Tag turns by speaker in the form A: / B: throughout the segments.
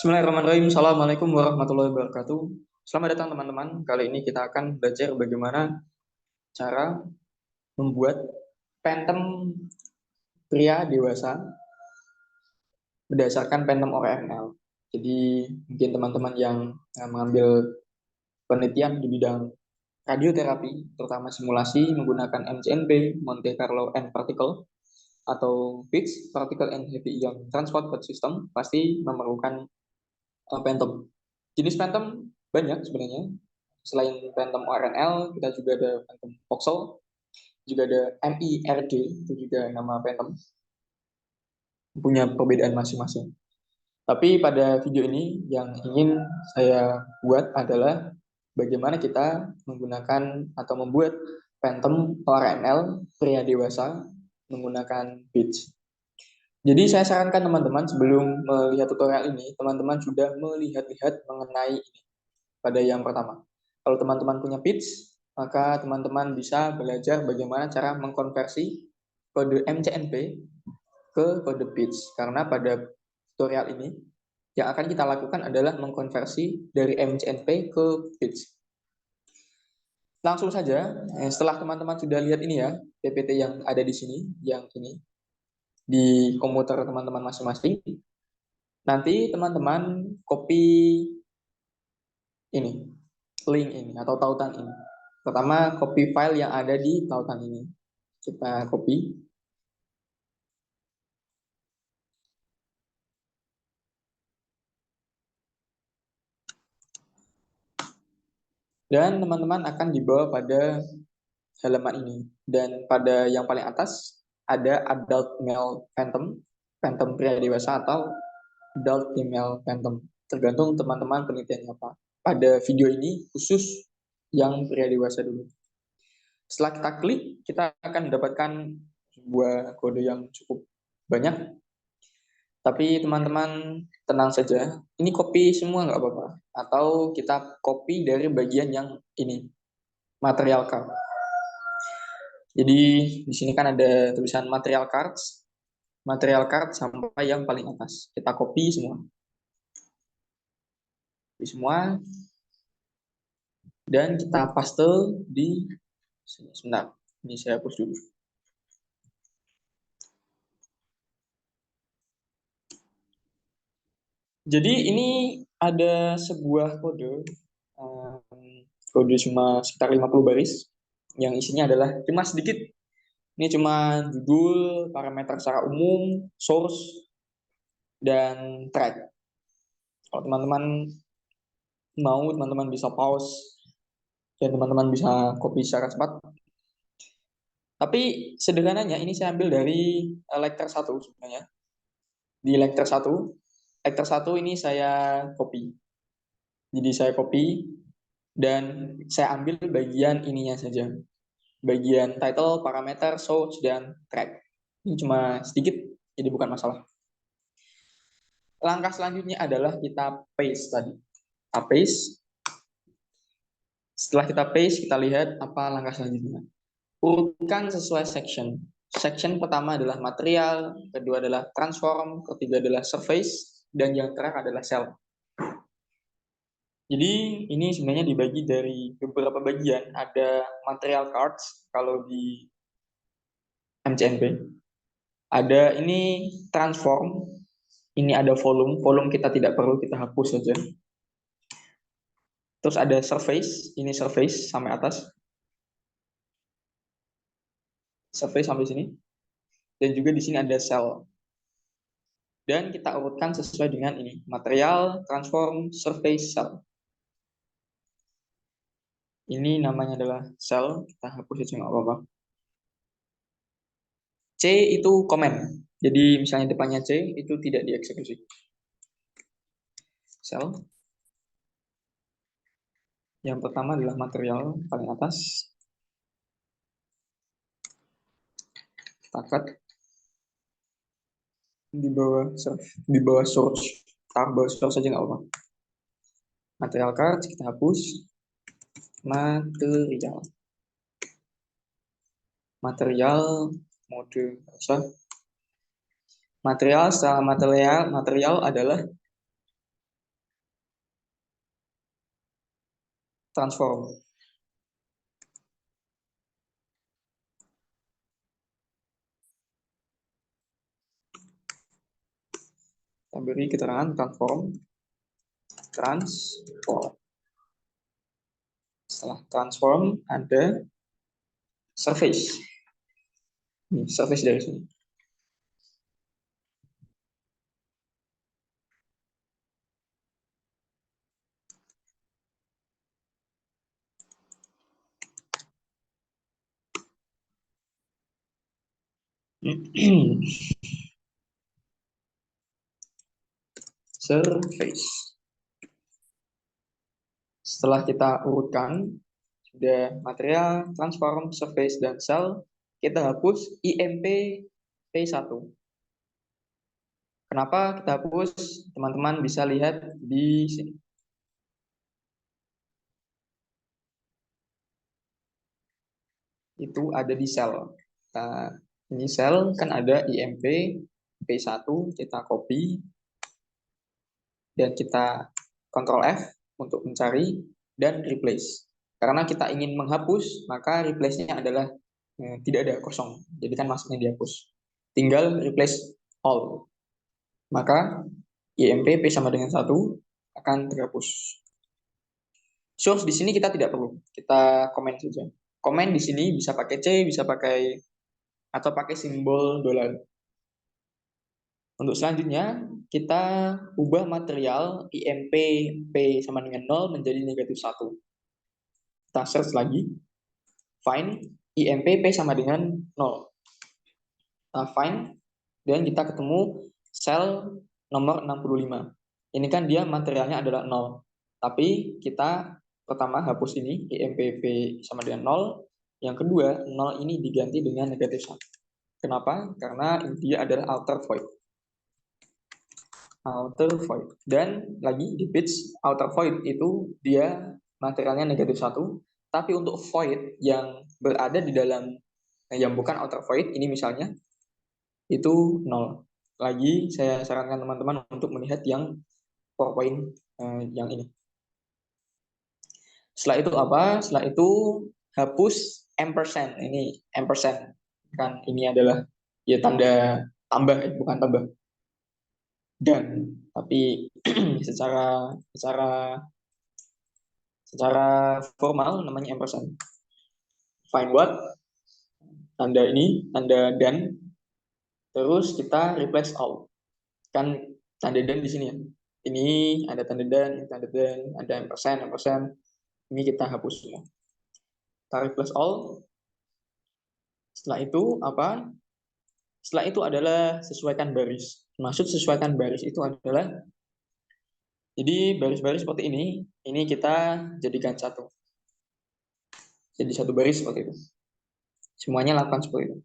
A: Bismillahirrahmanirrahim. Assalamualaikum warahmatullahi wabarakatuh. Selamat datang teman-teman. Kali ini kita akan belajar bagaimana cara membuat Phantom pria dewasa berdasarkan Phantom ORML. Jadi mungkin teman-teman yang mengambil penelitian di bidang radioterapi, terutama simulasi menggunakan MCNP, Monte Carlo and Particle, atau PICS, Particle and Heavy Ion Transport System, pasti memerlukan Phantom. Jenis Phantom banyak sebenarnya. Selain Phantom ORNL, kita juga ada Phantom Voxel, juga ada MIRD, itu juga nama Phantom, punya perbedaan masing-masing. Tapi pada video ini yang ingin saya buat adalah bagaimana kita menggunakan atau membuat Phantom ORNL pria dewasa menggunakan pitch. Jadi saya sarankan teman-teman sebelum melihat tutorial ini, teman-teman sudah melihat-lihat mengenai ini pada yang pertama. Kalau teman-teman punya pitch, maka teman-teman bisa belajar bagaimana cara mengkonversi kode MCNP ke kode pitch. Karena pada tutorial ini, yang akan kita lakukan adalah mengkonversi dari MCNP ke pitch. Langsung saja, setelah teman-teman sudah lihat ini ya, PPT yang ada di sini, yang ini, di komputer teman-teman masing-masing, nanti teman-teman copy ini, link ini atau tautan ini. Pertama, copy file yang ada di tautan ini. Kita copy. Dan teman-teman akan dibawa pada halaman ini. Dan pada yang paling atas ada adult male phantom, phantom pria dewasa atau adult female phantom. Tergantung teman-teman penelitiannya apa. Pada video ini khusus yang pria dewasa dulu. Setelah kita klik, kita akan mendapatkan sebuah kode yang cukup banyak. Tapi teman-teman tenang saja, ini copy semua nggak apa-apa. Atau kita copy dari bagian yang ini, material card. Jadi di sini kan ada tulisan material card sampai yang paling atas. Kita copy semua. Copy semua. Dan kita paste di sini. Sebentar, ini saya hapus dulu. Jadi ini ada sebuah kode, kode cuma sekitar 50 baris, yang isinya adalah cuma sedikit. Ini cuma judul, parameter secara umum, source, dan thread. Kalau teman-teman mau, teman-teman bisa pause, dan teman-teman bisa copy secara cepat. Tapi sederhananya ini saya ambil dari lecture 1 sebenarnya. Di lecture 1 ini saya copy. Jadi saya copy dan saya ambil bagian ininya saja. Bagian title, parameter, source, dan track. Ini cuma sedikit, jadi bukan masalah. Langkah selanjutnya adalah kita paste tadi. Kita paste. Setelah kita paste, kita lihat apa langkah selanjutnya. Urutkan sesuai section. Section pertama adalah material, kedua adalah transform, ketiga adalah surface, dan yang terakhir adalah cell. Jadi ini sebenarnya dibagi dari beberapa bagian. Ada material cards kalau di MCNP. Ada ini transform. Ini ada volume. Volume kita tidak perlu, kita hapus saja. Terus ada surface. Ini surface sampai atas. Surface sampai sini. Dan juga di sini ada cell. Dan kita urutkan sesuai dengan ini. Material, transform, surface, cell. Ini namanya adalah cell. Kita hapus saja nggak apa-apa. C itu comment. Jadi misalnya depannya C itu tidak dieksekusi. Cell. Yang pertama adalah material paling atas. Kita cut. Di bawah source. Taruh bawah source saja nggak apa-apa. Material card kita hapus. Material mode usah. Material setelah material adalah transform. Kita beri keterangan transform. Setelah transform ada surface. Ini surface dari sini. Surface. Setelah kita urutkan, sudah material, transform, surface, dan cell, kita hapus IMP P1. Kenapa kita hapus? Teman-teman bisa lihat di sini. Itu ada di sel. Nah, ini sel kan ada IMP P1, kita copy, dan kita Ctrl F untuk mencari, dan replace. Karena kita ingin menghapus, maka replace-nya adalah tidak ada kosong. Jadi kan maksudnya dihapus. Tinggal replace all. Maka IMP P sama dengan 1 akan terhapus. Source di sini kita tidak perlu. Kita komen saja. Komen di sini bisa pakai C, bisa pakai atau pakai simbol $. Untuk selanjutnya, kita ubah material IMP P sama dengan 0 menjadi -1. Kita search lagi. Find IMP P sama dengan 0. Find, dan kita ketemu sel nomor 65. Ini kan dia materialnya adalah 0. Tapi kita pertama hapus ini, IMP P sama dengan 0. Yang kedua, 0 ini diganti dengan -1. Kenapa? Karena dia adalah outer void. Outer void. Dan lagi di pitch outer void itu dia materialnya -1, tapi untuk void yang berada di dalam yang bukan outer void ini misalnya itu 0. Lagi saya sarankan teman-teman untuk melihat yang PowerPoint yang ini. Setelah itu apa? Setelah itu hapus ampersand. Ini ampersand kan ini adalah ya tanda tambah, bukan tambah. Dan tapi secara formal namanya ampersand. Find what? Tanda ini, tanda dan. Terus kita replace all. Kan tanda dan di sini ya. Ini ada tanda dan, ada ampersand. Ini kita hapus semua. Kita replace all. Setelah itu apa? Setelah itu adalah sesuaikan baris. Maksud sesuaikan baris itu adalah jadi baris-baris seperti ini kita jadikan satu. Jadi satu baris seperti itu. Semuanya lakukan seperti itu.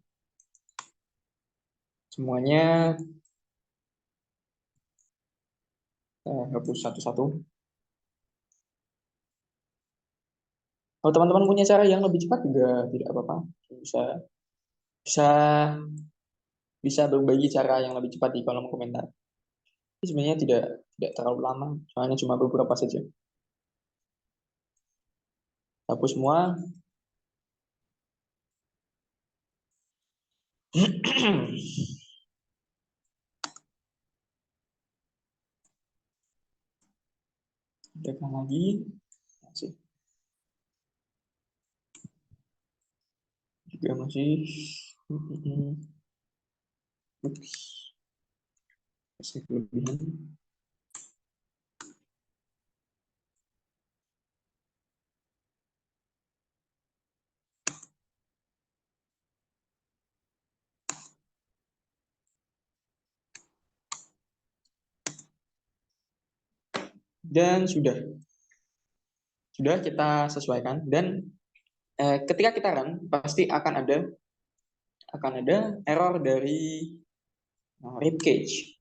A: Semuanya hapus satu-satu. Kalau teman-teman punya cara yang lebih cepat juga tidak apa-apa. Bisa bisa bisa berbagi cara yang lebih cepat di kolom komentar. Ini sebenarnya tidak terlalu lama, soalnya cuma beberapa saja. Hapus semua. Tekan lagi. Masih. Juga masih. Masih kelebihan. Dan sudah kita sesuaikan, dan ketika kita run pasti akan ada error dari rib cage.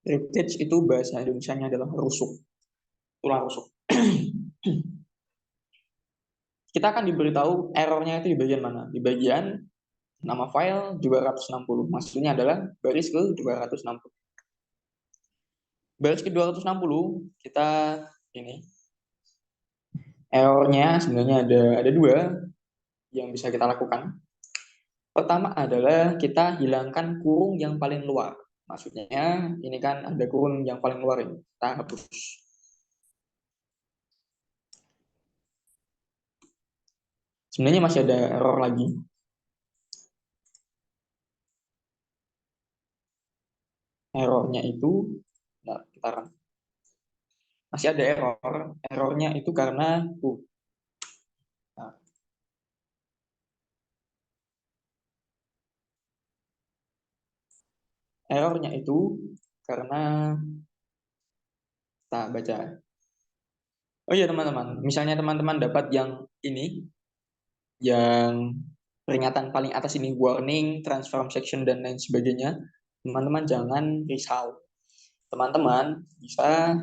A: Rib cage itu bahasa Indonesianya adalah rusuk, tulang rusuk. Kita akan diberitahu errornya itu di bagian mana. Di bagian nama file 260. Maksudnya adalah baris ke 260. Baris ke 260 kita ini Errornya sebenarnya ada dua yang bisa kita lakukan. Pertama adalah kita hilangkan kurung yang paling luar. Maksudnya ini kan ada kurung yang paling luar ini. Kita hapus. Sebenarnya masih ada error lagi. Errornya itu, nah, kita masih ada error. Errornya itu karena nah, errornya itu karena kita baca. Oh iya teman-teman, misalnya teman-teman dapat yang ini, yang peringatan paling atas ini warning, transform section dan lain sebagainya, teman-teman jangan risau. Teman-teman bisa,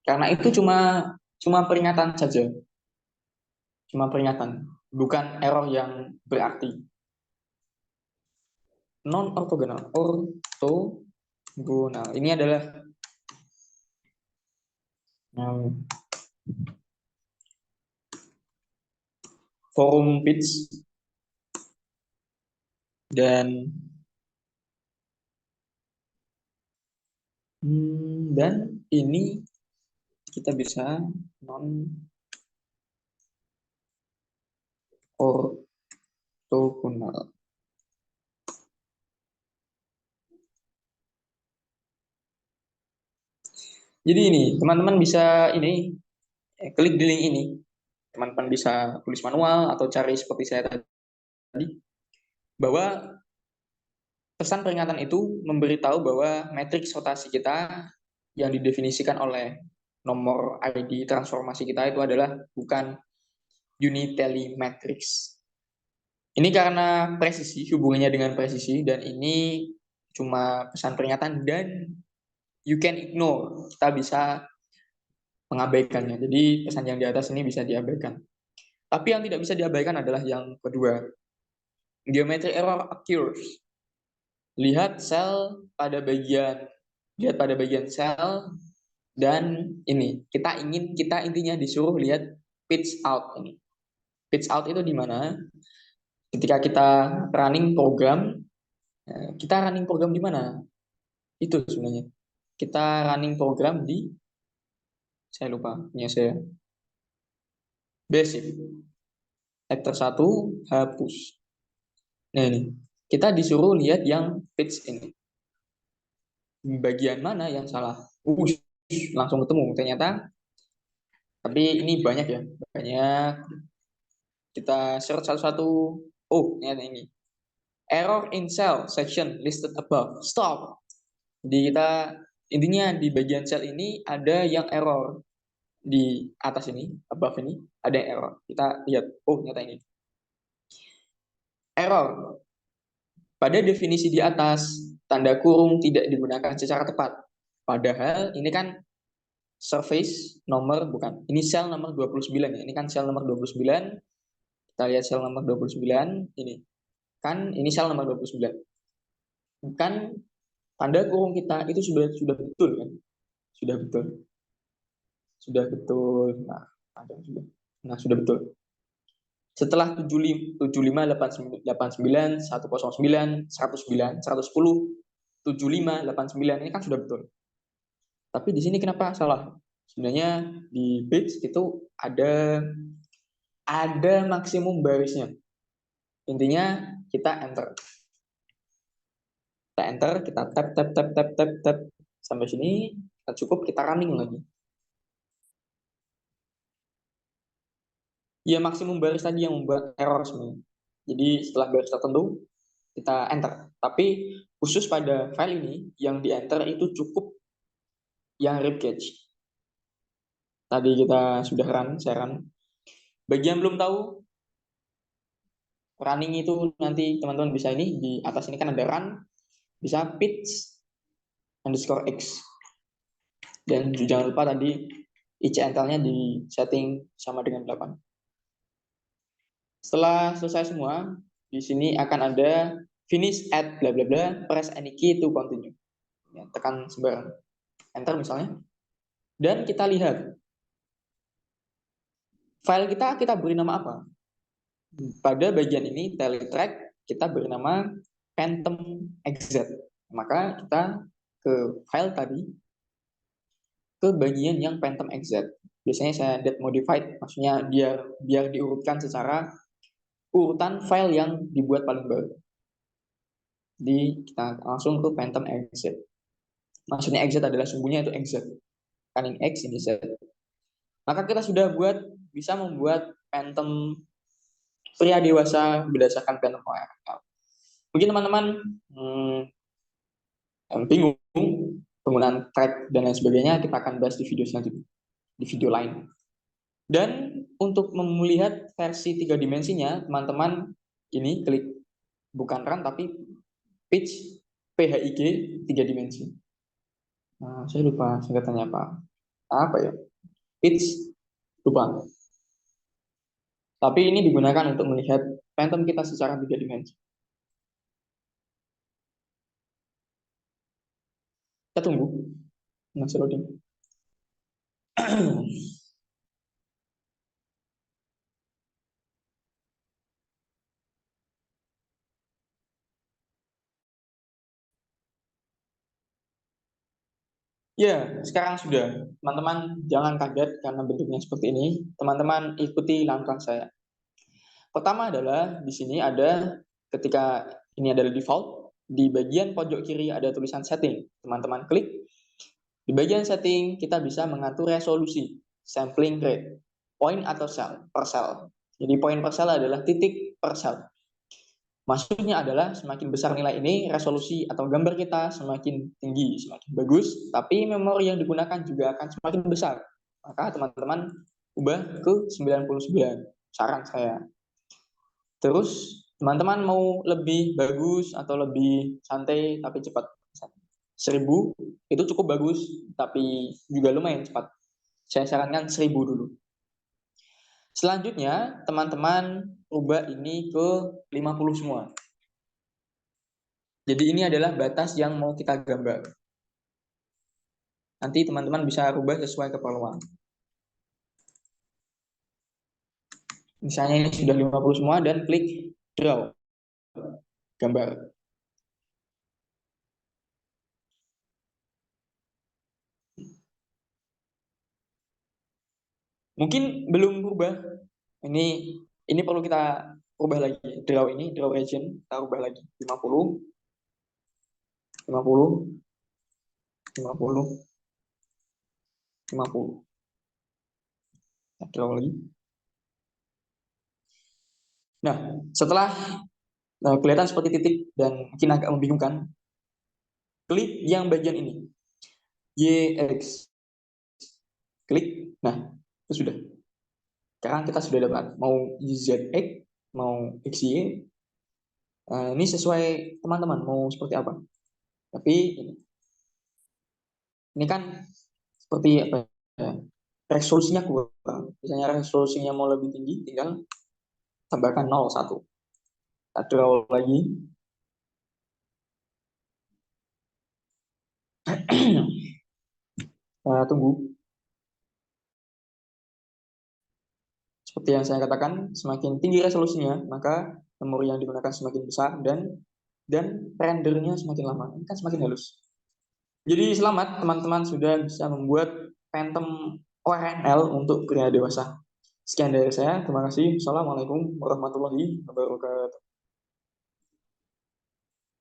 A: karena itu cuma cuma peringatan saja, cuma peringatan, bukan error yang berarti. Non ortogonal, ortogonal ini adalah forum pitch dan ini kita bisa non ortogonal. Jadi ini teman-teman bisa ini klik di link ini. Teman-teman bisa tulis manual atau cari seperti saya tadi bahwa pesan peringatan itu memberitahu bahwa matriks rotasi kita yang didefinisikan oleh nomor ID transformasi kita itu adalah bukan unitary matrix. Ini karena presisi, hubungannya dengan presisi, dan ini cuma pesan peringatan dan you can ignore. Kita bisa mengabaikannya. Jadi pesan yang di atas ini bisa diabaikan. Tapi yang tidak bisa diabaikan adalah yang kedua. Geometry error occurs. Lihat sel pada bagian sel dan ini kita intinya disuruh lihat pitch out ini. Pitch out itu di mana? Ketika kita running program, kita running program di mana? Itu sebenarnya. Kita running program di, saya lupa, punya saya. Basic. Chapter 1, hapus. Nah ini, kita disuruh lihat yang pitch ini. Bagian mana yang salah? Langsung ketemu ternyata. Tapi ini banyak ya, banyak. Kita search satu-satu. Oh, ternyata ini. Error in cell section listed above. Stop. Jadi kita intinya di bagian sel ini ada yang error. Di atas ini, above ini ada yang error. Kita lihat. Oh, ternyata ini. Error. Pada definisi di atas, tanda kurung tidak digunakan secara tepat. Padahal ini kan surface nomor, bukan. Ini sel nomor 29 ya. Ini kan sel nomor 29. Kita lihat sel nomor 29 ini. Kan ini sel nomor 29. Kan tanda kurung kita itu sudah betul kan? Sudah betul. Sudah betul. Nah, ada sudah. Nah, sudah betul. Setelah 75, 89, 109, 109, 110, 75, 89 ini kan sudah betul. Tapi di sini kenapa salah? Sebenarnya di page itu ada maksimum barisnya. Intinya kita enter. Kita enter, kita tap sampai sini, kita cukup, kita running lagi. Ya maksimum baris tadi yang membuat error sebenarnya. Jadi setelah baris tertentu kita enter. Tapi khusus pada file ini yang di enter itu cukup yang rib cage. Tadi kita sudah saya run. Bagi yang belum tahu, running itu nanti teman-teman bisa ini di atas ini kan ada run, bisa pitch underscore x. Dan jangan lupa tadi icntel-nya di setting sama dengan 8. Setelah selesai semua, di sini akan ada finish at bla bla bla, press any key to continue. Ya, tekan sembarang enter misalnya. Dan kita lihat File kita beri nama apa? Pada bagian ini teletrack kita beri nama phantom exec. Maka kita ke file tadi, ke bagian yang phantom exec. Biasanya saya date modified, maksudnya biar diurutkan secara urutan file yang dibuat paling baru. Jadi kita langsung ke phantom exec. Maksudnya exec adalah sungguhnya itu exec. Kan ini X, ini Z. Maka kita sudah bisa membuat phantom pria dewasa berdasarkan phantom ORL. Mungkin teman-teman bingung penggunaan track dan lain sebagainya, kita akan bahas di video selanjutnya, di video lain. Dan untuk melihat versi 3 dimensinya, teman-teman ini klik bukan run tapi pitch PHIG 3 dimensi. Nah, saya lupa singkatannya apa ya? Pitch lupa. Tapi ini digunakan untuk melihat phantom kita secara 3 dimensi. Kita tunggu. Masih loading. Ya, sekarang sudah. Teman-teman jangan kaget karena bentuknya seperti ini. Teman-teman ikuti langkah saya. Pertama adalah di sini ada ketika ini adalah default, di bagian pojok kiri ada tulisan setting. Teman-teman klik. Di bagian setting kita bisa mengatur resolusi, sampling rate, point atau cell per cell. Jadi point per cell adalah titik per cell. Maksudnya adalah semakin besar nilai ini, resolusi atau gambar kita semakin tinggi, semakin bagus, tapi memori yang digunakan juga akan semakin besar. Maka teman-teman ubah ke 99, saran saya. Terus teman-teman mau lebih bagus atau lebih santai tapi cepat. 1000 itu cukup bagus, tapi juga lumayan cepat. Saya sarankan 1000 dulu. Selanjutnya, teman-teman ubah ini ke 50 semua. Jadi ini adalah batas yang mau kita gambar. Nanti teman-teman bisa rubah sesuai keperluan. Misalnya ini sudah 50 semua dan klik draw. Gambar. Mungkin belum berubah. Ini perlu kita ubah lagi. Draw region, kita ubah lagi. 50, 50, 50, 50. Kita draw lagi. Nah, setelah kelihatan seperti titik dan mungkin agak membingungkan, klik yang bagian ini. YX. Klik. Nah, itu sudah. Sekarang kita sudah dapat mau ZX, mau XY. Ini sesuai teman-teman mau seperti apa. Tapi ini kan seperti apa ya, resolusinya kurang. Misalnya resolusinya mau lebih tinggi, tinggal tambahkan 01. Kita draw lagi. Tunggu. Seperti yang saya katakan, semakin tinggi resolusinya, maka memori yang digunakan semakin besar dan rendernya semakin lama. Ini kan semakin halus. Jadi selamat teman-teman sudah bisa membuat Phantom ORNL untuk pria dewasa. Sekian dari saya. Terima kasih. Assalamualaikum warahmatullahi wabarakatuh.